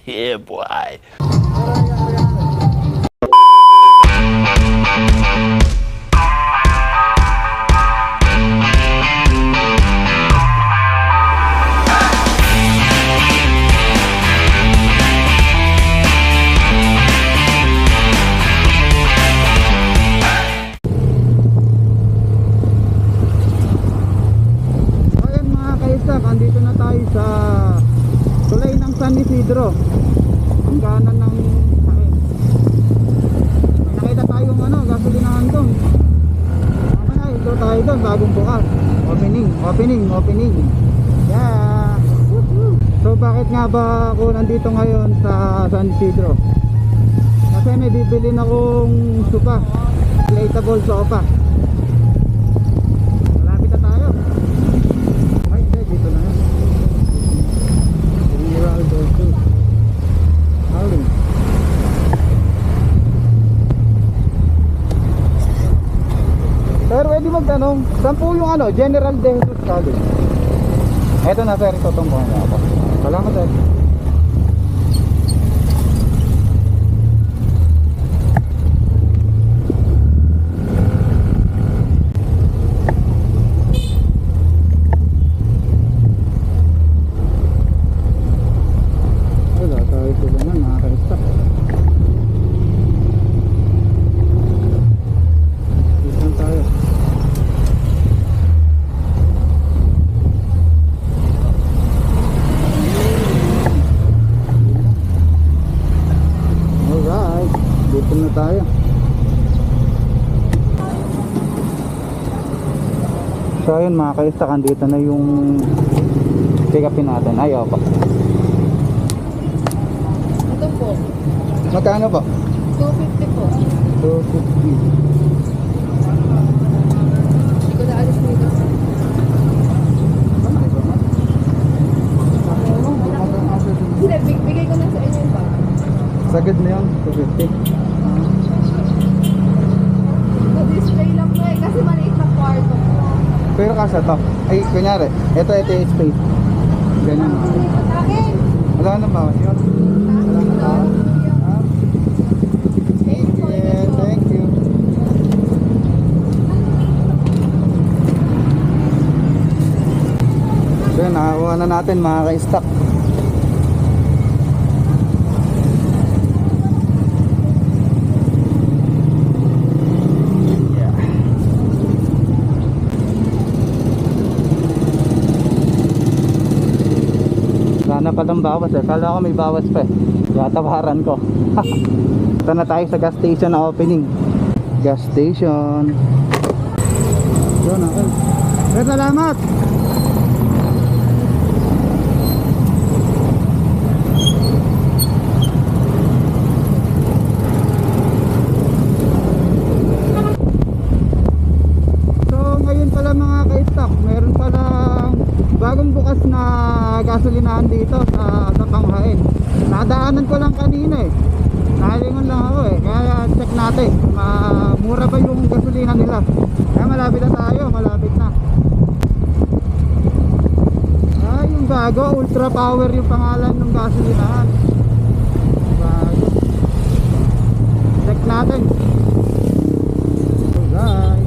Yeah, boy. Ayan mga kaisak, andito na tayo sa tulay ng San Isidro, ang kanan ng sakit. May nakita tayong gasolinahan doon. Mamaya ito tayo doon, bagong bukas. Opening. Yeah. So bakit nga ba ako nandito ngayon sa San Isidro? Kasi may bibilin akong sopa, inflatable sopa. Malapit na tayo. Ay, dito na yan. Rural Dolce Howling. Sir, pwede magtanong, saan po yung General De Jesus College? Eto na sir, tutungkuhan niya ako. Salamat sir. Wala tayo sila na, nakaka-stop. Dito tayo. Alright, dito na tayo. So ayun mga kaistakan, dito na yung pick upin natin. Ay, opo. Ito po, Magkano po? 250 po. 250. Hindi ko na alis nito. Hindi, bigay ko na sa inyo pa. Sagad na yun, 250. Na-display lang po eh, kasi maliit na kwarto po. Pero kasa to. Ay, kunyari, ito yung space. Ganyan. Sa akin! Wala na ba? Yun. Wala na ba? Thank you. So yun, nakakuha na natin mga ka-stock. Sana palang bawas eh. Kala ko may bawas pa eh. Yatawaran ko. Ito na tayo sa gas station na opening. Gas station. Yun, okay. Sir, salamat. So ngayon pala mga ka-stock, meron palang bagong bukas na gasolinahan dito sa Panghain. Nadaanan ko lang kanina eh. Nakalingon lang ako eh. Kaya check natin. Mura ba yung gasolina nila? Kaya malapit na tayo. Malapit na. Ah, yung bago. Ultra Power yung pangalan ng gasolinahan. Bago. Check natin. So guys.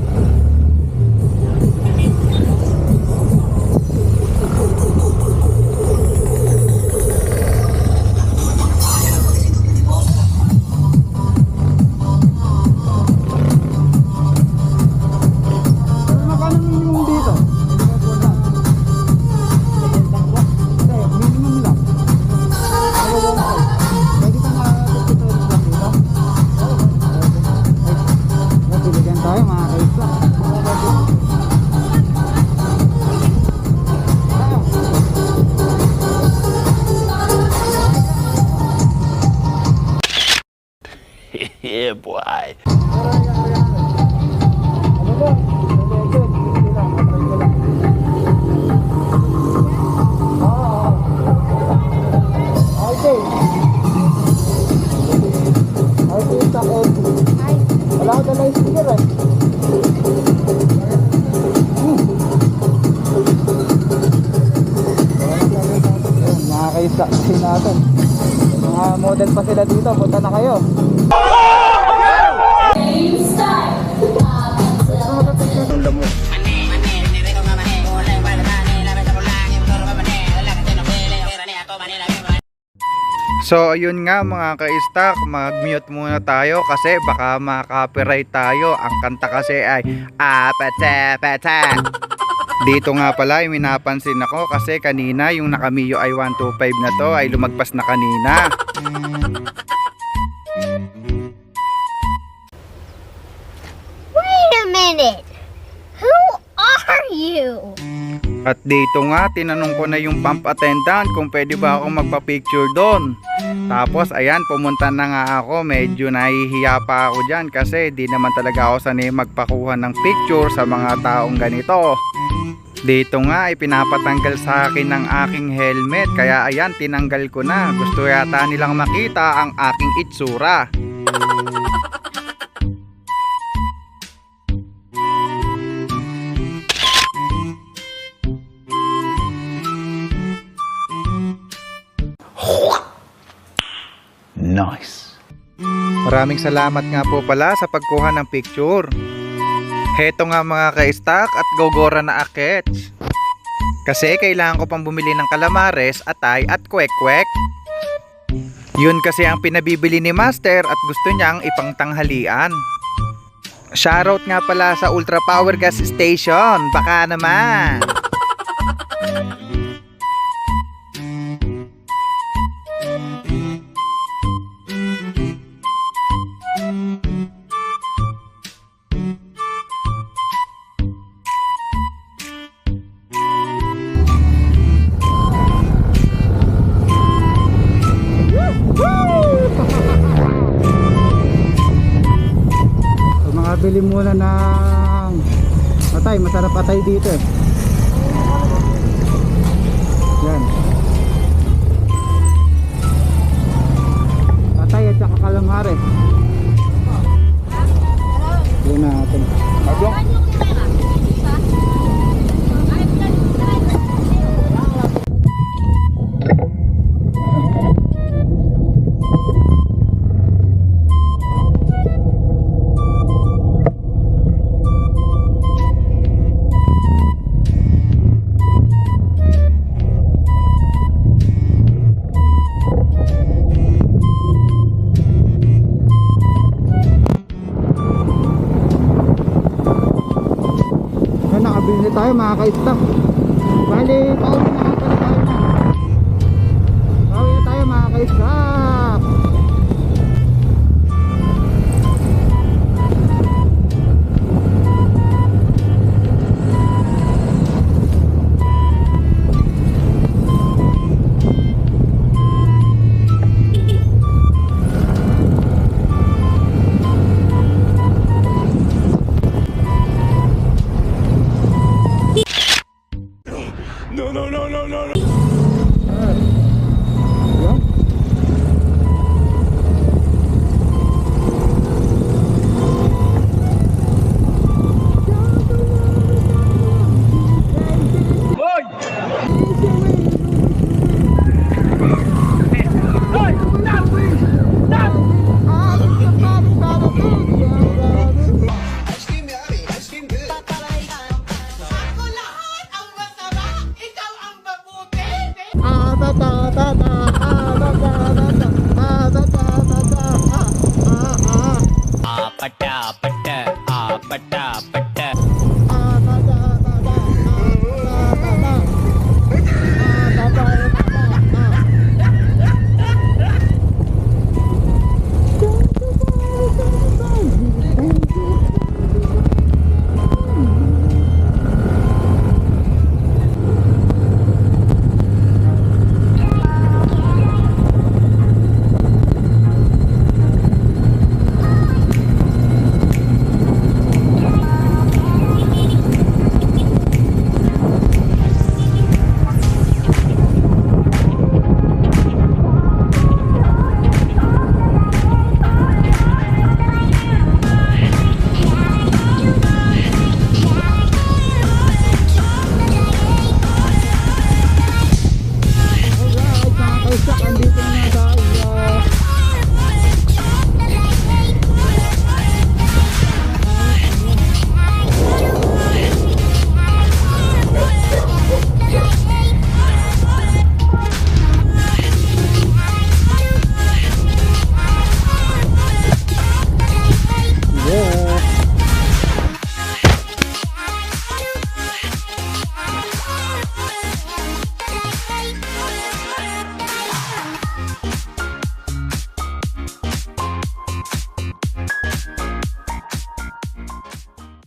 Yeah, boy. Wala ka na yung sticker eh. Nakakaisa kasi natin. Mga model pa sila dito. Punta na kayo. So ayun nga mga ka-stock, mag-mute muna tayo kasi baka ma-copyright tayo. Ang kanta kasi ay apete. Dito nga pala ay minapansin ako kasi kanina yung nakamiyo ay 125 na to ay lumagpas na kanina. Wait a minute. Who are you? At dito nga tinanong ko na yung pump attendant kung pwede ba ako magpa-picture doon. Tapos ayan, pumunta na nga ako. Medyo nahihiya pa ako dyan kasi di naman talaga ako sanay magpakuha ng picture sa mga taong ganito. Dito nga ay pinapatanggal sa akin ng aking helmet. Kaya ayan, tinanggal ko na. Gusto yata nilang makita ang aking itsura. Nice. Maraming salamat nga po pala sa pagkuha ng picture. Heto nga mga ka-stock at gogora na akets. Kasi kailangan ko pang bumili ng kalamares, atay at kwek-kwek. Yun kasi ang pinabibili ni Master at gusto niyang ipangtanghalian. Shoutout nga pala sa Ultra Power Gas Station. Baka naman. So, mga bili muna ng atay, masarap atay dito eh. Yan. Atay at saka calamares. Yan natin. Nakabili tayo mga ka-stock. Bali, pauwi na nga pala tayo na. Pauwi na tayo mga ka-stock. Yan. Pata, pata.